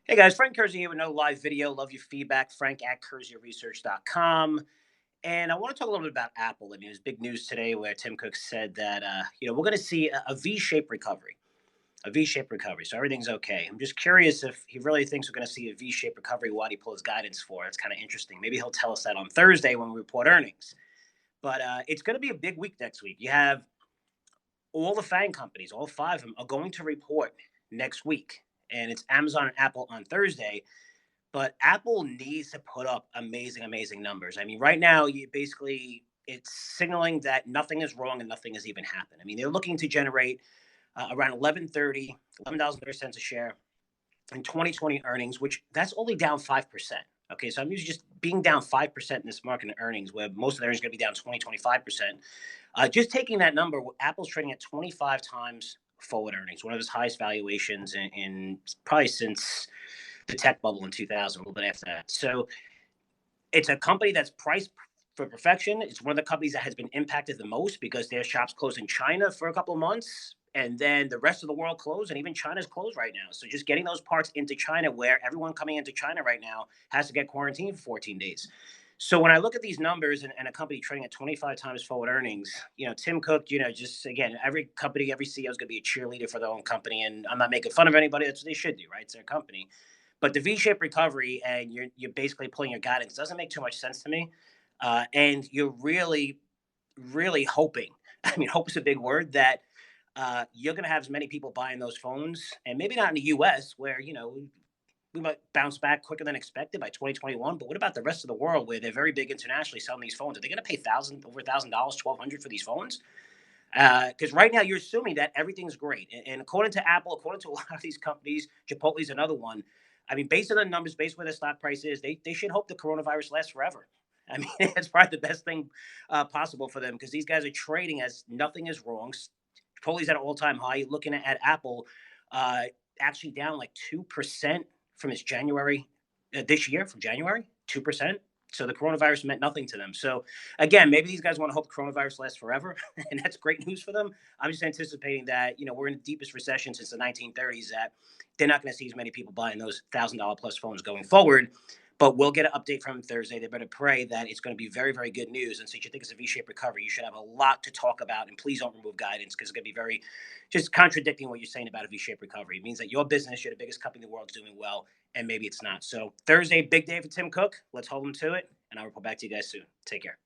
Hey guys, Frank Curzio here with no live video. Love your feedback. Frank at CurzioResearch.com. And I want to talk a little bit about Apple. I mean, there's big news today where Tim Cook said that, we're going to see a V-shaped recovery, a V-shaped recovery. So everything's okay. I'm just curious if he really thinks we're going to see a V-shaped recovery. Why did he pull his guidance for? It's kind of interesting. Maybe he'll tell us that on Thursday when we report earnings. But it's going to be a big week next week. You have all the FANG companies, all five of them, are going to report next week. And it's Amazon and Apple on Thursday. But Apple needs to put up amazing, amazing numbers. I mean, right now, you basically it's signaling that nothing is wrong and nothing has even happened. I mean, they're looking to generate around 11.30, $11.30 a share in 2020 earnings, which that's only down 5%. Okay, so I'm usually just being down 5% in this market in earnings, where most of the earnings are going to be down 25%. Just taking that number, Apple's trading at 25 times forward earnings, one of its highest valuations in probably since the tech bubble in 2000, a little bit after that. So it's a company that's priced for perfection. It's one of the companies that has been impacted the most because their shops closed in China for a couple of months. And then the rest of the world closed, and even China's closed right now. So just getting those parts into China, where everyone coming into China right now has to get quarantined for 14 days. So when I look at these numbers and a company trading at 25 times forward earnings, Tim Cook, just again, every company, every CEO is going to be a cheerleader for their own company. And I'm not making fun of anybody. That's what they should do, right? It's their company. But the V-shaped recovery and you're basically pulling your guidance doesn't make too much sense to me. And you're really, really hoping. I mean, hope is a big word that you're going to have as many people buying those phones, and maybe not in the U.S. where we might bounce back quicker than expected by 2021. But what about the rest of the world where they're very big internationally selling these phones? Are they going to pay over $1,000, 1,200 for these phones? Because right now you're assuming that everything's great, and according to Apple, according to a lot of these companies, Chipotle's another one. I mean, based on the numbers, based on where the stock price is, they should hope the coronavirus lasts forever. I mean, it's probably the best thing possible for them because these guys are trading as nothing is wrong. Chipotle's at an all-time high. You're looking at Apple, uh, actually down like 2% from its January this year, from January, 2%. So the coronavirus meant nothing to them. So again, maybe these guys want to hope the coronavirus lasts forever, and that's great news for them. I'm just anticipating that we're in the deepest recession since the 1930s. That they're not going to see as many people buying those $1,000 plus phones going forward. But we'll get an update from Thursday. They better pray that it's going to be very, very good news. And since you think it's a V-shaped recovery, you should have a lot to talk about. And please don't remove guidance because it's going to be very just contradicting what you're saying about a V-shaped recovery. It means that your business, you're the biggest company in the world, is doing well, and maybe it's not. So Thursday, big day for Tim Cook. Let's hold him to it, and I'll report back to you guys soon. Take care.